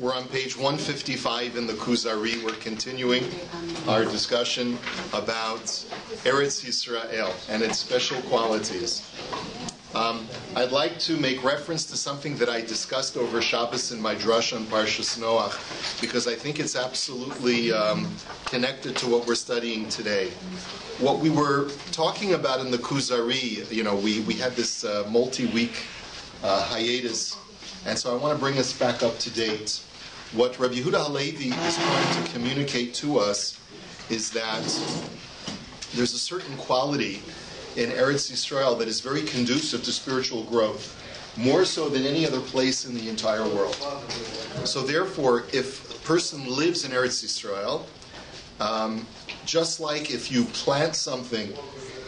We're on page 155 in the Kuzari. We're continuing our discussion about Eretz Yisrael and its special qualities. I'd like to make reference to something that I discussed over Shabbos in my drush on Parshas Noach, because I think it's absolutely connected to what we're studying today. What we were talking about in the Kuzari, we had this multi-week hiatus, and so I want to bring us back up to date. What Rabbi Yehuda Halevi is trying to communicate to us is that there's a certain quality in Eretz Yisrael that is very conducive to spiritual growth, more so than any other place in the entire world. So therefore, if a person lives in Eretz Yisrael, just like if you plant something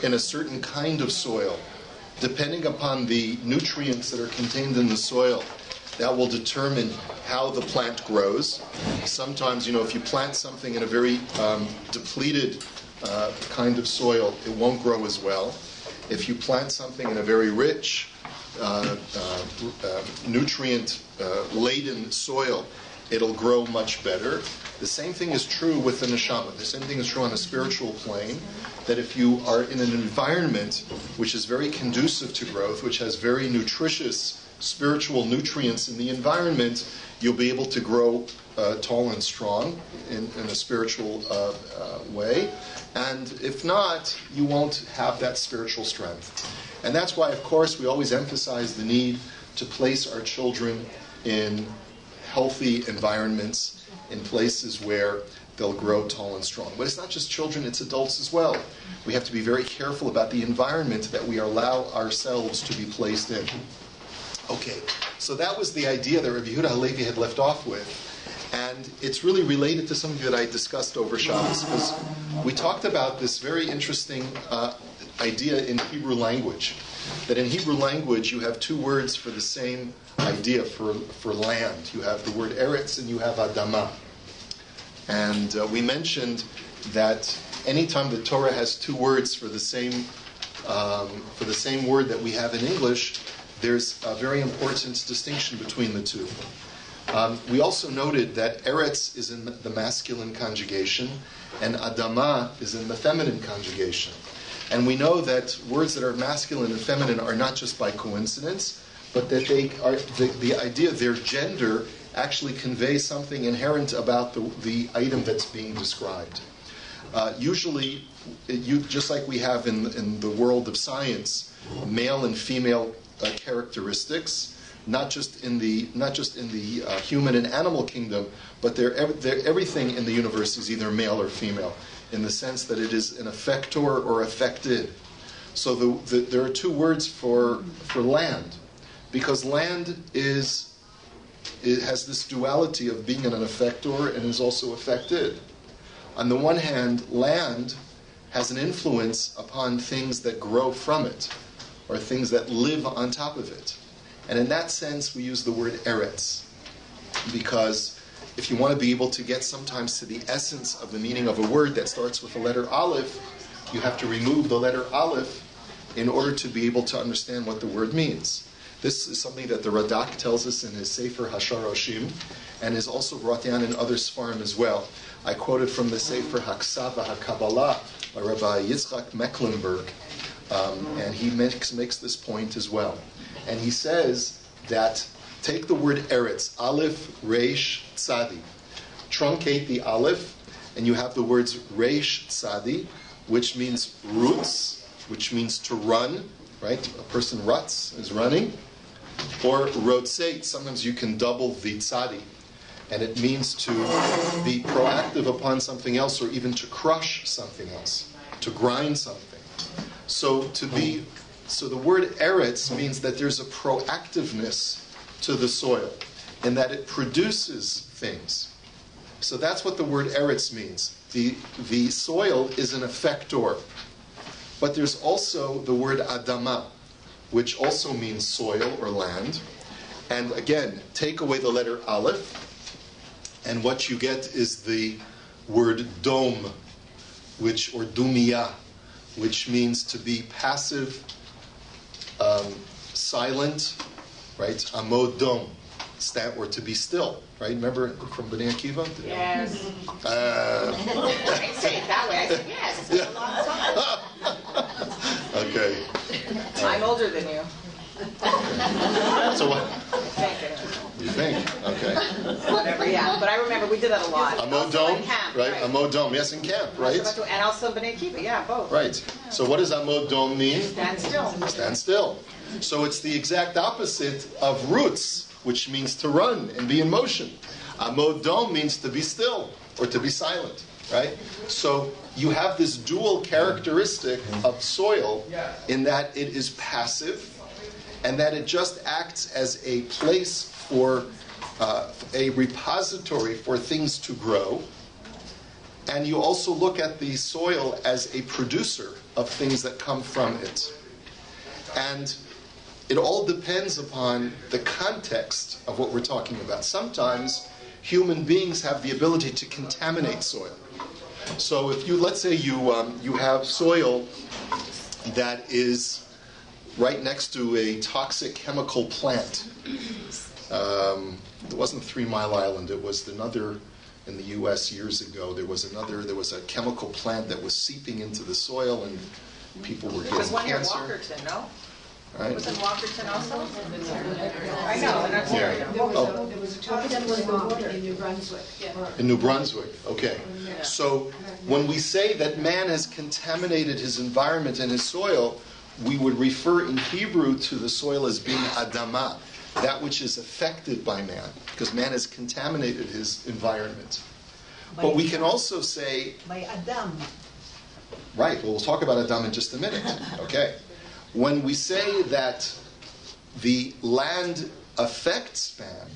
in a certain kind of soil, depending upon the nutrients that are contained in the soil, that will determine how the plant grows. Sometimes, if you plant something in a very depleted kind of soil, it won't grow as well. If you plant something in a very rich, nutrient-laden soil, it'll grow much better. The same thing is true with the neshama. The same thing is true on a spiritual plane, that if you are in an environment which is very conducive to growth, which has very nutritious spiritual nutrients in the environment, you'll be able to grow tall and strong in a spiritual way. And if not, you won't have that spiritual strength. And that's why, of course, we always emphasize the need to place our children in healthy environments, in places where they'll grow tall and strong. But it's not just children, it's adults as well. We have to be very careful about the environment that we allow ourselves to be placed in. Okay, so that was the idea that Rabbi Yehuda Halevi had left off with. And it's really related to something that I discussed over Shabbos, because we talked about this very interesting idea in Hebrew language. That in Hebrew language you have two words for the same idea for land. You have the word Eretz and you have Adama. And we mentioned that anytime the Torah has two words for the same word that we have in English, there's a very important distinction between the two. We also noted that Eretz is in the masculine conjugation and Adama is in the feminine conjugation. And we know that words that are masculine and feminine are not just by coincidence, but that they are the idea of their gender actually conveys something inherent about the item that's being described. Usually, just like we have in the world of science, male and female characteristics, not just in the human and animal kingdom, but everything in the universe is either male or female, in the sense that it is an effector or affected. So there are two words for land, because land it has this duality of being an effector and is also affected. On the one hand, land has an influence upon things that grow from it, or things that live on top of it. And in that sense, we use the word Eretz, because if you want to be able to get sometimes to the essence of the meaning of a word that starts with the letter Aleph, you have to remove the letter Aleph in order to be able to understand what the word means. This is something that the Radak tells us in his Sefer Hasharoshim, and is also brought down in other Sfarim as well. I quoted from the Sefer Haksava HaKabbalah by Rabbi Yitzchak Mecklenburg, and he makes this point as well. And he says that take the word Eretz, Aleph, Reish, Tzadi. Truncate the Aleph, and you have the words Reish, Tzadi, which means roots, which means to run, right? A person ruts, is running. Or rotsate, sometimes you can double the Tzadi, and it means to be proactive upon something else, or even to crush something else, to grind something. So the word Eretz means that there's a proactiveness to the soil, and that it produces things. So that's what the word Eretz means. The soil is an effector. But there's also the word Adama, which also means soil or land. And again, take away the letter Aleph, and what you get is the word Dom, or Dumiyah, which means to be passive, silent, right? Amod dom, stand or to be still, right? Remember from Bnei Akiva? Yes. I didn't say it that way. I said yes. It's been a long time. Okay. I'm older than you. So what? Thank you. You think? Okay. Whatever, yeah. But I remember we did that a lot. Amodom, In camp, right? Amodom, yes, in camp, right? And also Bnei Akiva, yeah, both. Right. So what does Amodom mean? Stand still. Stand still. So it's the exact opposite of roots, which means to run and be in motion. Amodom means to be still or to be silent, right? So you have this dual characteristic of soil in that it is passive and that it just acts as a place for a repository for things to grow. And you also look at the soil as a producer of things that come from it. And it all depends upon the context of what we're talking about. Sometimes human beings have the ability to contaminate soil. So if you, let's say you have soil that is right next to a toxic chemical plant. It wasn't 3 Mile Island, it was another in the U.S. years ago. There was a chemical plant that was seeping into the soil and people were getting cancer. There was one in Walkerton, no? Right? It was in Walkerton also? I know, in Ontario. There was a topic in New Brunswick. In New Brunswick, okay. So when we say that man has contaminated his environment and his soil, we would refer in Hebrew to the soil as being Adama, that which is affected by man, because man has contaminated his environment. But we can also say... By Adam. Right, well, we'll talk about Adam in just a minute, okay? When we say that the land affects man,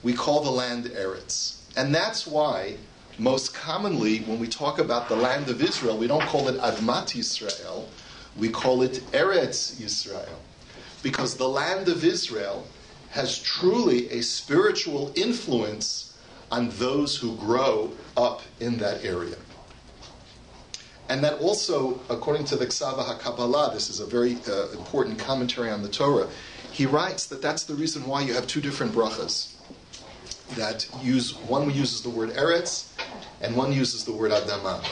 we call the land Eretz. And that's why, most commonly, when we talk about the land of Israel, we don't call it Admat Yisrael, we call it Eretz Yisrael. Because the land of Israel has truly a spiritual influence on those who grow up in that area. And that also, according to the Ksava HaKabbalah, this is a very important commentary on the Torah, he writes that that's the reason why you have 2 different brachas. One uses the word Eretz, and one uses the word Adama.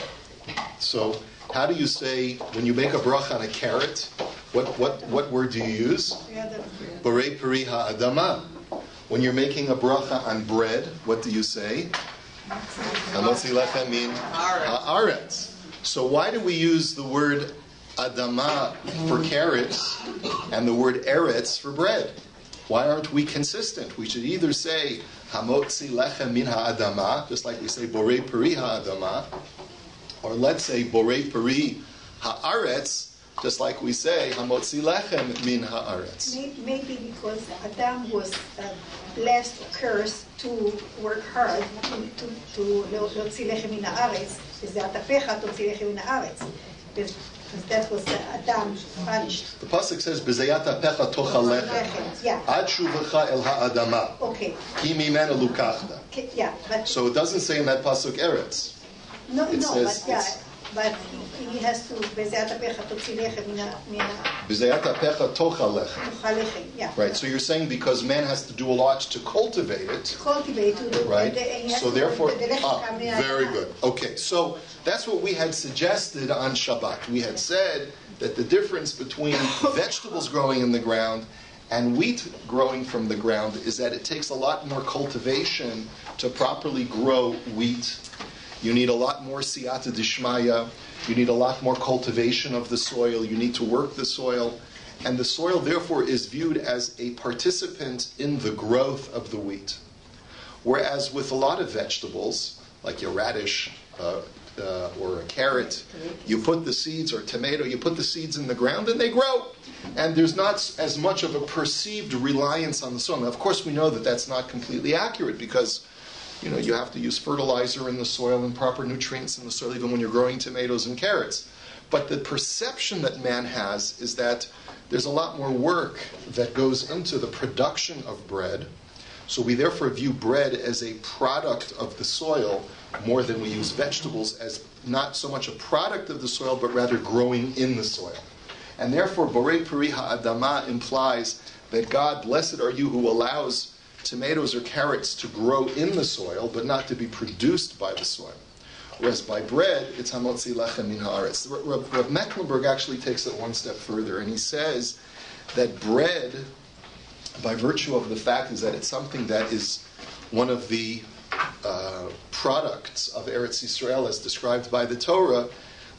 So, how do you say, when you make a bracha on a carrot, what word do you use? Borei Peri HaAdama. When you're making a bracha on bread, what do you say? Hamotzi Lechem Min Haaretz. So why do we use the word Adama for carrots and the word Eretz for bread? Why aren't we consistent? We should either say Hamotzi Lechem Min Ha'adama, just like we say Borei Peri Ha'adama, or let's say Borei Peri Ha'aretz, just like we say Hamotzi Lechem Min Ha'aretz. Maybe because Adam was blessed or cursed to work hard to להוציא לחם מן הארץ, שזה התפך תוציא לחם מן הארץ. Because that was Adam punished. The pasuk says, "B'zayat apecha tochal lechem, ad shuvacha el ha'adama, Okay. ki mimena lukachta." Yeah, but So it doesn't say in that pasuk Eretz. but he has to בזיעת אפיך תוציא לחם מן B'zayat apecha tochal lechem. לחם. Yeah. Right. So you're saying because man has to do a lot to cultivate it. Cultivate. Right. So therefore, very very good. Okay. So that's what we had suggested on Shabbat. We had said that the difference between vegetables growing in the ground and wheat growing from the ground is that it takes a lot more cultivation to properly grow wheat. You need a lot more siyata dishmaya. You need a lot more cultivation of the soil. You need to work the soil. And the soil, therefore, is viewed as a participant in the growth of the wheat. Whereas with a lot of vegetables, like your radish or a carrot, you put the seeds, or tomato, you put the seeds in the ground and they grow. And there's not as much of a perceived reliance on the soil. Now, of course, we know that that's not completely accurate because you have to use fertilizer in the soil and proper nutrients in the soil even when you're growing tomatoes and carrots. But the perception that man has is that there's a lot more work that goes into the production of bread. So we therefore view bread as a product of the soil more than we use vegetables as not so much a product of the soil, but rather growing in the soil. And therefore, Borei Peri Ha'adama implies that God, blessed are you who allows tomatoes or carrots to grow in the soil, but not to be produced by the soil. Whereas by bread, it's hamotzi lechem min haaretz. Rav Mecklenburg actually takes it one step further, and he says that bread, by virtue of the fact is that it's something that is one of the products of Eretz Yisrael as described by the Torah,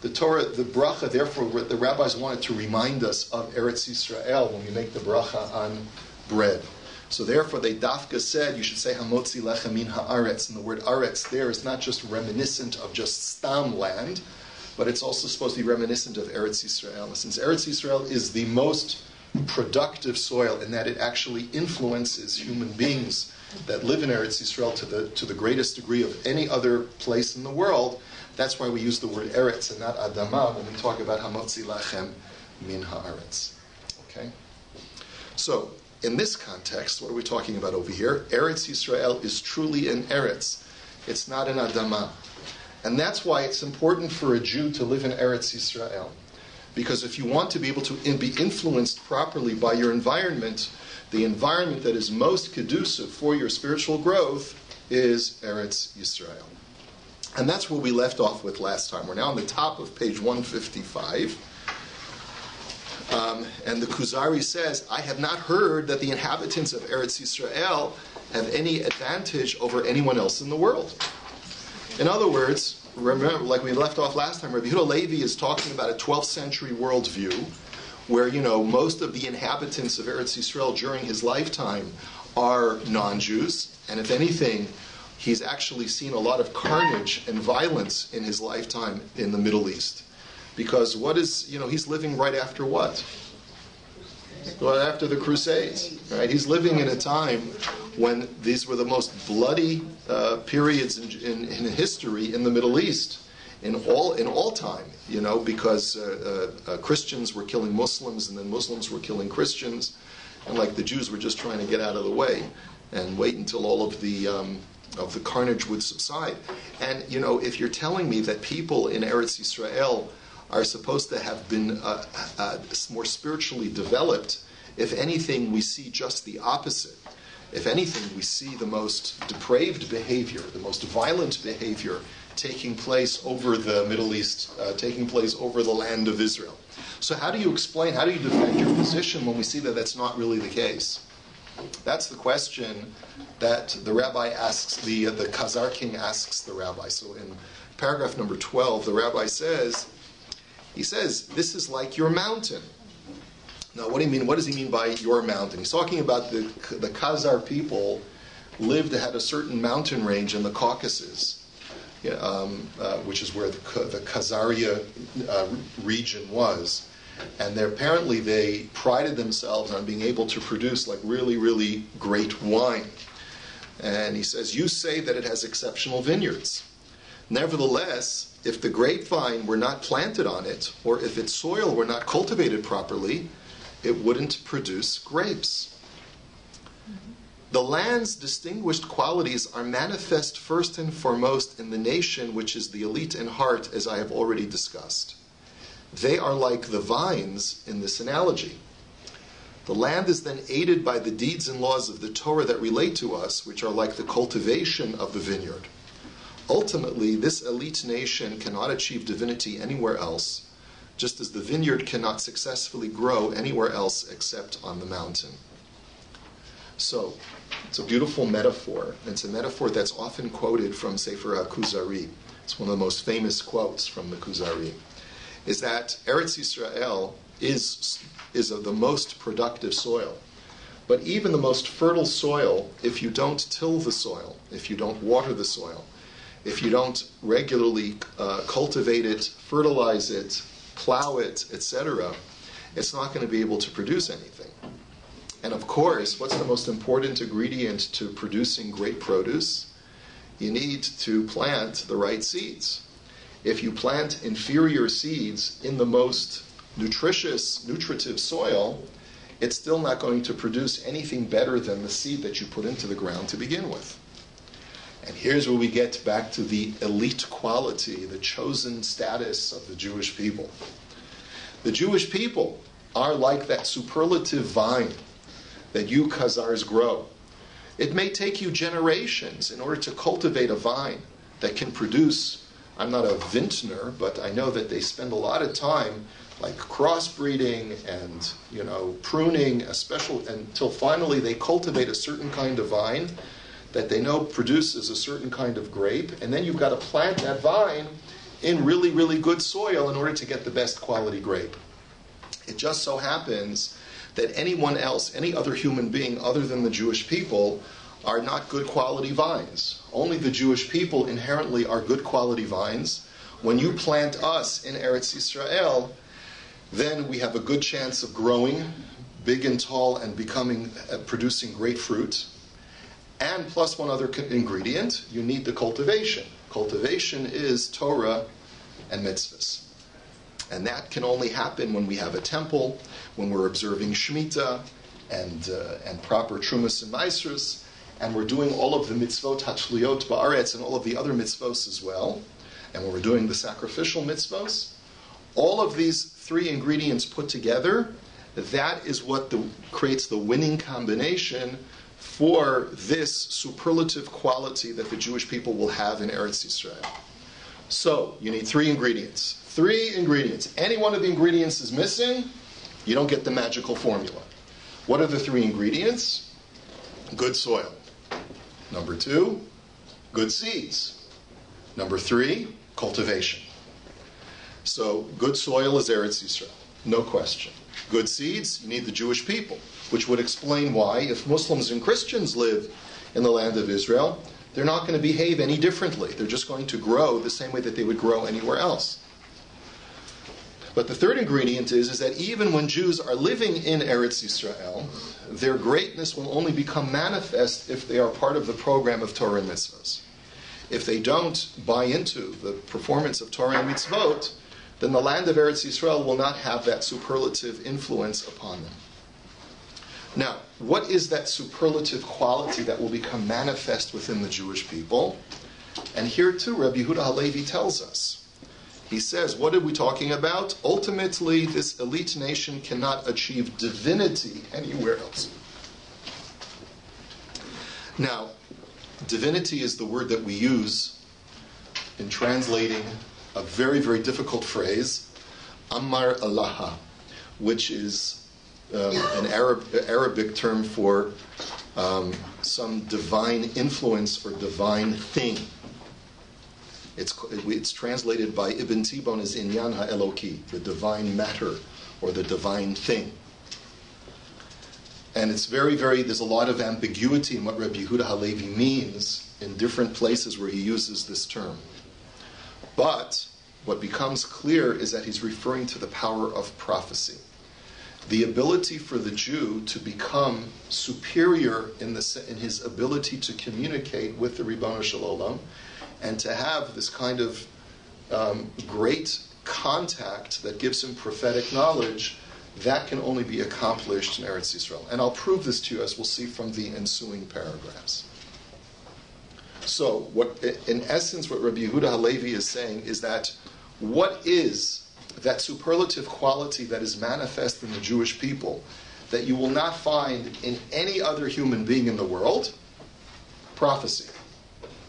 the bracha, therefore, the rabbis wanted to remind us of Eretz Yisrael when we make the bracha on bread. So therefore, they dafka said you should say hamotzi lechem min haaretz, and the word aretz there is not just reminiscent of just stam land, but it's also supposed to be reminiscent of Eretz Yisrael. And since Eretz Yisrael is the most productive soil in that it actually influences human beings that live in Eretz Yisrael to the greatest degree of any other place in the world, that's why we use the word Eretz and not Adama when we talk about hamotzi lechem min haaretz. Okay? So, in this context, what are we talking about over here? Eretz Yisrael is truly an Eretz. It's not an Adama. And that's why it's important for a Jew to live in Eretz Yisrael. Because if you want to be able to be influenced properly by your environment, the environment that is most conducive for your spiritual growth is Eretz Yisrael. And that's where we left off with last time. We're now on the top of page 155. And the Kuzari says, I have not heard that the inhabitants of Eretz Yisrael have any advantage over anyone else in the world. In other words, remember, like we left off last time, Rabbi Yehuda Levi is talking about a 12th century worldview where, most of the inhabitants of Eretz Yisrael during his lifetime are non-Jews. And if anything, he's actually seen a lot of carnage and violence in his lifetime in the Middle East. Because he's living right after what? Well, after the Crusades, right? He's living in a time when these were the most bloody periods in history in the Middle East, in all time. Because Christians were killing Muslims, and then Muslims were killing Christians, and the Jews were just trying to get out of the way and wait until all of the carnage would subside. And if you're telling me that people in Eretz Yisrael are supposed to have been more spiritually developed, if anything, we see just the opposite. If anything, we see the most depraved behavior, the most violent behavior taking place over the Middle East, taking place over the land of Israel. So how do you defend your position when we see that that's not really the case? That's the question that the rabbi asks, the Khazar king asks the rabbi. So in paragraph number 12, the rabbi says, this is like your mountain. Now, what does he mean by your mountain? He's talking about the Khazar people had a certain mountain range in the Caucasus, which is where the Khazaria region was. And apparently they prided themselves on being able to produce really, really great wine. And he says, you say that it has exceptional vineyards. Nevertheless, if the grapevine were not planted on it, or if its soil were not cultivated properly, it wouldn't produce grapes. The land's distinguished qualities are manifest first and foremost in the nation, which is the elite in heart, as I have already discussed. They are like the vines in this analogy. The land is then aided by the deeds and laws of the Torah that relate to us, which are like the cultivation of the vineyard. Ultimately, this elite nation cannot achieve divinity anywhere else, just as the vineyard cannot successfully grow anywhere else except on the mountain. So, it's a beautiful metaphor. It's a metaphor that's often quoted from Sefer Kuzari. It's one of the most famous quotes from the Kuzari. Is that Eretz Yisrael is the most productive soil. But even the most fertile soil, if you don't till the soil, if you don't water the soil, if you don't regularly cultivate it, fertilize it, plow it, etc., it's not going to be able to produce anything. And of course, what's the most important ingredient to producing great produce? You need to plant the right seeds. If you plant inferior seeds in the most nutritive soil, it's still not going to produce anything better than the seed that you put into the ground to begin with. And here's where we get back to the elite quality, the chosen status of the Jewish people. The Jewish people are like that superlative vine that you Khazars grow. It may take you generations in order to cultivate a vine that can produce. I'm not a vintner, but I know that they spend a lot of time like crossbreeding and pruning until finally they cultivate a certain kind of vine that they know produces a certain kind of grape, and then you've got to plant that vine in really, really good soil in order to get the best quality grape. It just so happens that anyone else, any other human being other than the Jewish people, are not good quality vines. Only the Jewish people inherently are good quality vines. When you plant us in Eretz Yisrael, then we have a good chance of growing big and tall and producing great fruit. And plus one other ingredient, you need the cultivation. Cultivation is Torah and mitzvahs. And that can only happen when we have a temple, when we're observing Shemitah and proper Trumas and Maasros, and we're doing all of the mitzvot Hatshliot Ba'aretz and all of the other mitzvos as well, and when we're doing the sacrificial mitzvos. All of these three ingredients put together, that is what creates the winning combination for this superlative quality that the Jewish people will have in Eretz Yisrael. So, you need three ingredients. Three ingredients. Any one of the ingredients is missing, you don't get the magical formula. What are the three ingredients? Good soil. Number 2, good seeds. Number 3, cultivation. So, good soil is Eretz Yisrael, no question. Good seeds, you need the Jewish people, which would explain why, if Muslims and Christians live in the land of Israel, they're not going to behave any differently. They're just going to grow the same way that they would grow anywhere else. But the third ingredient is that even when Jews are living in Eretz Yisrael, their greatness will only become manifest if they are part of the program of Torah and mitzvahs. If they don't buy into the performance of Torah and mitzvot, then the land of Eretz Yisrael will not have that superlative influence upon them. Now, what is that superlative quality that will become manifest within the Jewish people? And here too, Rabbi Yehuda Halevi tells us. He says, what are we talking about? Ultimately, this elite nation cannot achieve divinity anywhere else. Now, divinity is the word that we use in translating a very, very difficult phrase, Amar Allaha, which is an Arabic term for some divine influence or divine thing. It's translated by Ibn Tibon as Inyan HaEloki, the divine matter or the divine thing. And it's there's a lot of ambiguity in what Rabbi Yehuda Halevi means in different places where he uses this term. But what becomes clear is that he's referring to the power of prophecy. The ability for the Jew to become superior in his ability to communicate with the Ribono Shel Olam, and to have this kind of great contact that gives him prophetic knowledge, that can only be accomplished in Eretz Yisrael. And I'll prove this to you, as we'll see from the ensuing paragraphs. So, in essence, what Rabbi Yehuda Halevi is saying is that what is that superlative quality that is manifest in the Jewish people that you will not find in any other human being in the world? Prophecy.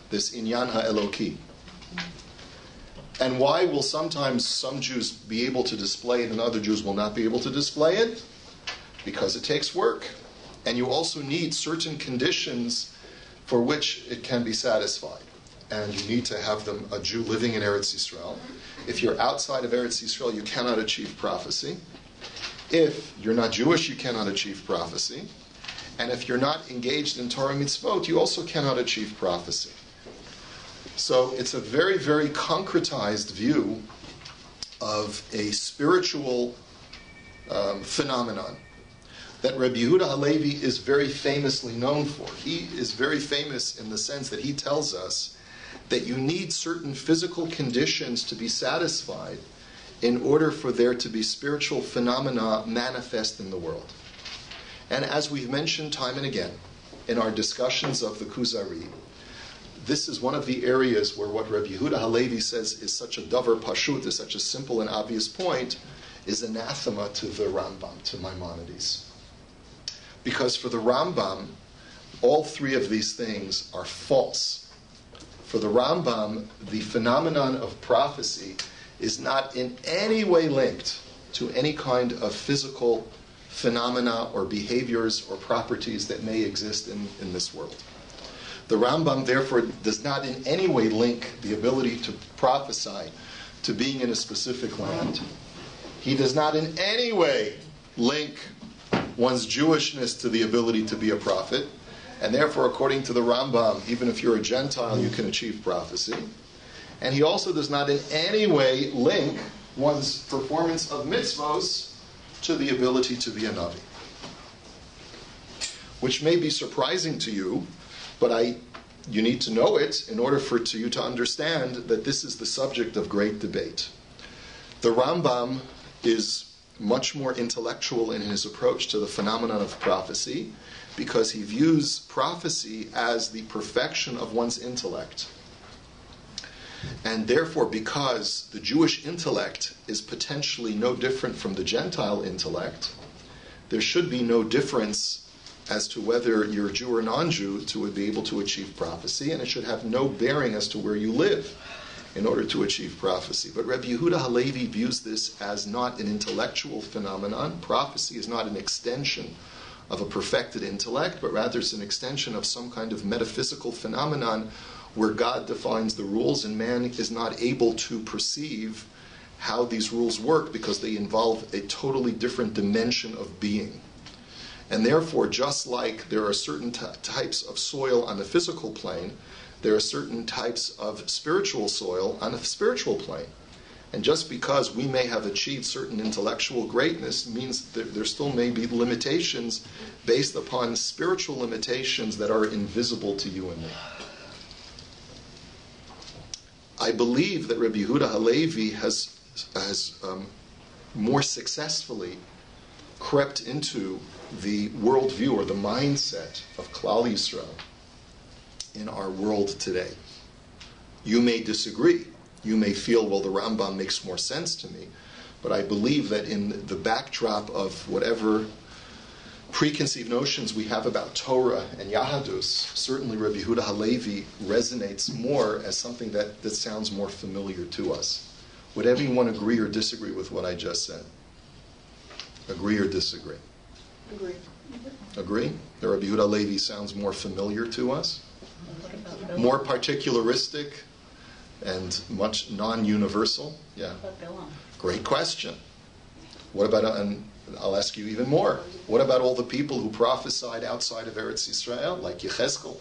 This Inyan HaEloki. And why will sometimes some Jews be able to display it and other Jews will not be able to display it? Because it takes work. And you also need certain conditions for which it can be satisfied. And you need to have a Jew living in Eretz Yisrael. If you're outside of Eretz Yisrael, you cannot achieve prophecy. If you're not Jewish, you cannot achieve prophecy. And if you're not engaged in Torah mitzvot, you also cannot achieve prophecy. So it's a very, very concretized view of a spiritual phenomenon that Rabbi Yehuda Halevi is very famously known for. He is very famous in the sense that he tells us that you need certain physical conditions to be satisfied in order for there to be spiritual phenomena manifest in the world. And as we've mentioned time and again in our discussions of the Kuzari, this is one of the areas where what Rabbi Yehuda Halevi says is such a davar pashut, is such a simple and obvious point, is anathema to the Rambam, to Maimonides. Because for the Rambam, all three of these things are false. For the Rambam, the phenomenon of prophecy is not in any way linked to any kind of physical phenomena or behaviors or properties that may exist in this world. The Rambam, therefore, does not in any way link the ability to prophesy to being in a specific land. He does not in any way link one's Jewishness to the ability to be a prophet. And therefore, according to the Rambam, even if you're a Gentile, you can achieve prophecy. And he also does not in any way link one's performance of mitzvos to the ability to be a Navi. Which may be surprising to you, but you need to know it in order for you to understand that this is the subject of great debate. The Rambam is much more intellectual in his approach to the phenomenon of prophecy, because he views prophecy as the perfection of one's intellect. And therefore, because the Jewish intellect is potentially no different from the Gentile intellect, there should be no difference as to whether you're Jew or non-Jew to be able to achieve prophecy, and it should have no bearing as to where you live in order to achieve prophecy. But Rabbi Yehuda Halevi views this as not an intellectual phenomenon. Prophecy is not an extension of a perfected intellect, but rather it's an extension of some kind of metaphysical phenomenon where God defines the rules and man is not able to perceive how these rules work because they involve a totally different dimension of being. And therefore, just like there are certain types of soil on the physical plane, there are certain types of spiritual soil on a spiritual plane. And just because we may have achieved certain intellectual greatness means that there still may be limitations based upon spiritual limitations that are invisible to you and me. I believe that Rabbi Yehuda Halevi has more successfully crept into the worldview or the mindset of Klal Yisrael in our world today. You may disagree. You may feel, well, the Rambam makes more sense to me. But I believe that in the backdrop of whatever preconceived notions we have about Torah and Yahadus, certainly Rabbi Yehuda Halevi resonates more as something that sounds more familiar to us. Would everyone agree or disagree with what I just said? Agree or disagree? Agree. Agree? That Rabbi Yehuda Halevi sounds more familiar to us? More particularistic and much non-universal? Yeah. Great question. What about, and I'll ask you even more, what about all the people who prophesied outside of Eretz Yisrael, like Yechezkel,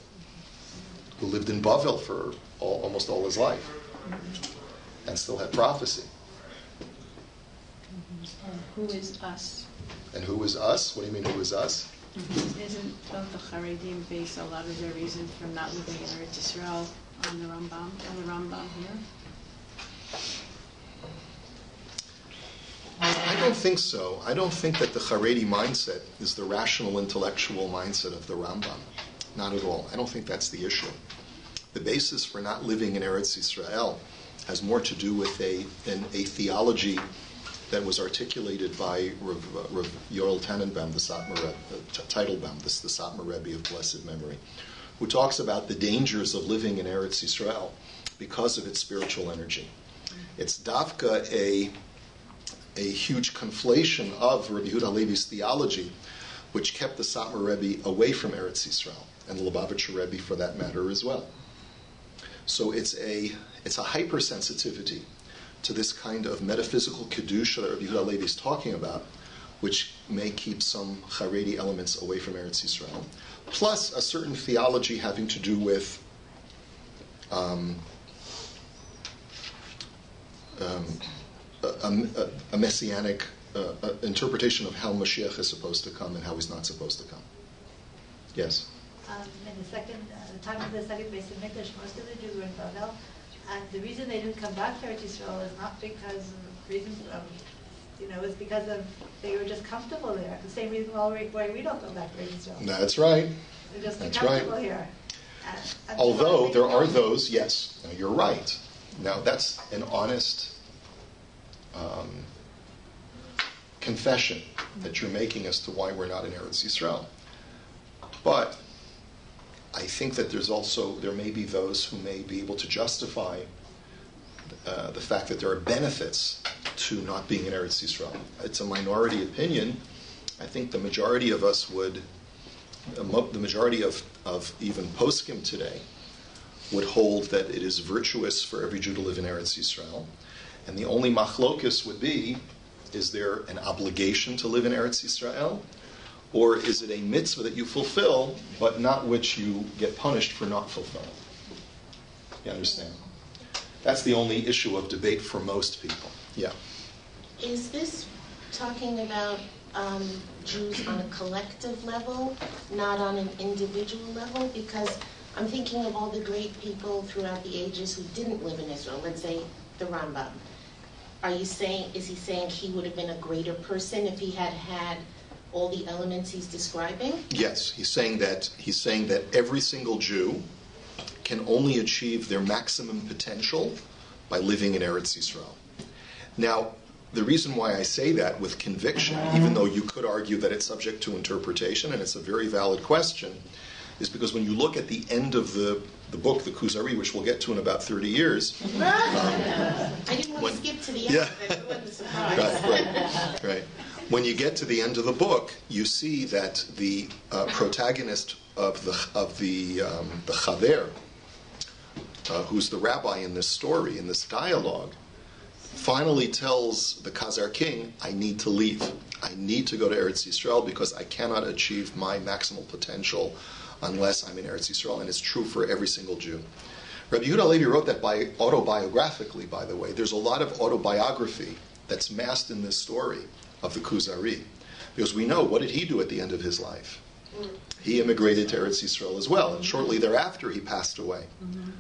who lived in Bavel for almost all his life and still had prophecy? And who is us? And who is us? What do you mean, who is us? Don't the Haredim base a lot of their reasons for not living in Eretz Yisrael on the Rambam here? I don't think so. I don't think that the Haredi mindset is the rational intellectual mindset of the Rambam. Not at all. I don't think that's the issue. The basis for not living in Eretz Yisrael has more to do with a theology that was articulated by Rav Yoel Tannenbaum, the Teitelbaum, the Satmar Rebbe of blessed memory, who talks about the dangers of living in Eretz Yisrael because of its spiritual energy. It's dafka a huge conflation of Rabbi Yehuda Halevi's theology, which kept the Satmar Rebbe away from Eretz Yisrael, and the Lubavitcher Rebbe for that matter as well. So it's a hypersensitivity to this kind of metaphysical kedusha that Rabbi Yehuda Halevi is talking about, which may keep some Haredi elements away from Eretz Yisrael, plus a certain theology having to do with a messianic interpretation of how Mashiach is supposed to come and how he's not supposed to come. Yes? In the time of the second Beis Hamikdash, most of the Jews were in Bavel, and the reason they didn't come back to Eretz Yisrael is not because of reasons of, it's because of they were just comfortable there. The same reason why we don't go back to Eretz Yisrael. That's right. They're just That's comfortable right. here. And Although there are those, yes, no, you're right. Now that's an honest confession that you're making as to why we're not in Eretz Yisrael. But I think that there may be those who may be able to justify the fact that there are benefits to not being in Eretz Yisrael. It's a minority opinion. I think the majority of us the majority of even poskim today would hold that it is virtuous for every Jew to live in Eretz Yisrael. And the only machlokus would be, is there an obligation to live in Eretz Yisrael? Or is it a mitzvah that you fulfill, but not which you get punished for not fulfilling? You understand? That's the only issue of debate for most people. Yeah. Is this talking about Jews on a collective level, not on an individual level? Because I'm thinking of all the great people throughout the ages who didn't live in Israel. Let's say the Rambam. Is he saying he would have been a greater person if he had had all the elements he's describing? Yes, he's saying that every single Jew can only achieve their maximum potential by living in Eretz Yisrael. Now, the reason why I say that with conviction, even though you could argue that it's subject to interpretation, and it's a very valid question, is because when you look at the end of the book, the Kuzari, which we'll get to in about 30 years. I didn't want to skip to the end of it. It wasn't a surprise. Right. When you get to the end of the book, you see that the protagonist of the Chaver, who's the rabbi in this story, in this dialogue, finally tells the Khazar king, I need to leave. I need to go to Eretz Yisrael because I cannot achieve my maximal potential unless I'm in Eretz Yisrael, and it's true for every single Jew. Rabbi Yehuda Halevi wrote that autobiographically, by the way. There's a lot of autobiography that's masked in this story of the Kuzari, because we know, what did he do at the end of his life? He immigrated to Eretz Yisrael as well, and shortly thereafter he passed away. Mm-hmm.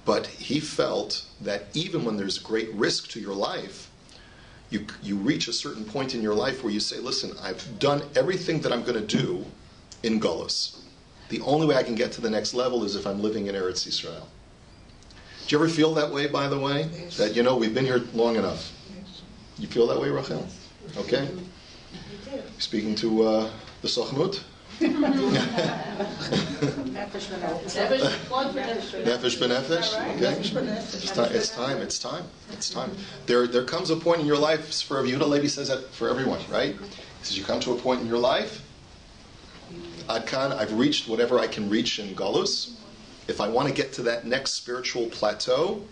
But he felt that even when there's great risk to your life, you reach a certain point in your life where you say, listen, I've done everything that I'm going to do in Golus. The only way I can get to the next level is if I'm living in Eretz Yisrael. Do you ever feel that way, by the way? Yes. That, we've been here long enough. Yes. You feel that way, Rachel? Okay. Speaking to the Sochnut? Nefesh Benefesh? Okay. It's time. There comes a point in your life, for Rabbi Yehuda Halevi says that for everyone, right? He says you come to a point in your life, I've reached whatever I can reach in Galus. If I want to get to that next spiritual plateau,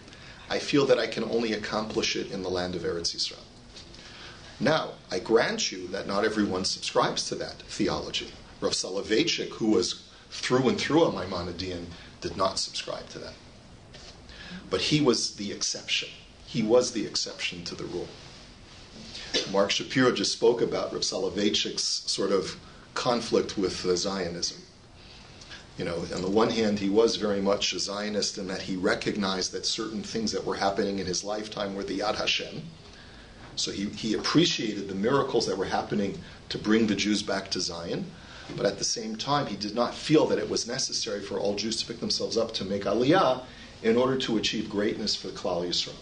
I feel that I can only accomplish it in the land of Eretz Yisrael. Now, I grant you that not everyone subscribes to that theology. Rav Soloveitchik, who was through and through a Maimonidean, did not subscribe to that. But he was the exception. He was the exception to the rule. Mark Shapiro just spoke about Rav Soloveitchik's sort of conflict with Zionism. On the one hand, he was very much a Zionist in that he recognized that certain things that were happening in his lifetime were the Yad Hashem. So he appreciated the miracles that were happening to bring the Jews back to Zion. But at the same time, he did not feel that it was necessary for all Jews to pick themselves up to make Aliyah in order to achieve greatness for the Klal Yisrael.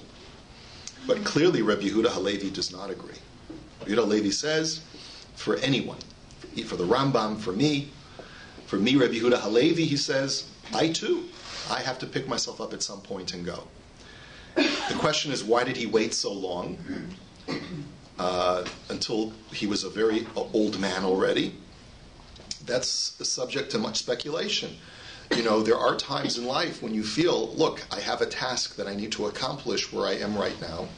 But clearly, Rabbi Yehuda Halevi does not agree. Rabbi Yehuda Halevi says, for anyone, for the Rambam, for me, Rabbi Yehuda Halevi, he says, I have to pick myself up at some point and go. The question is, why did he wait so long? Until he was a very old man already. That's subject to much speculation. There are times in life when you feel, look, I have a task that I need to accomplish where I am right now.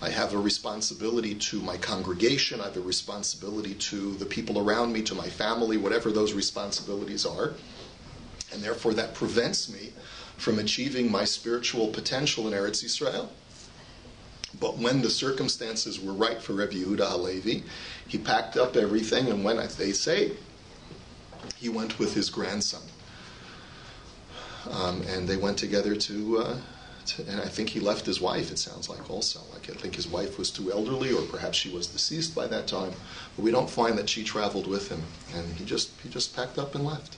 I have a responsibility to my congregation. I have a responsibility to the people around me, to my family, whatever those responsibilities are. And therefore that prevents me from achieving my spiritual potential in Eretz Yisrael. But when the circumstances were right for Rabbi Yehuda Halevi, he packed up everything and went, as they say, he went with his grandson. And they went together and I think he left his wife, it sounds like also. I think his wife was too elderly, or perhaps she was deceased by that time. But we don't find that she traveled with him. And he just packed up and left.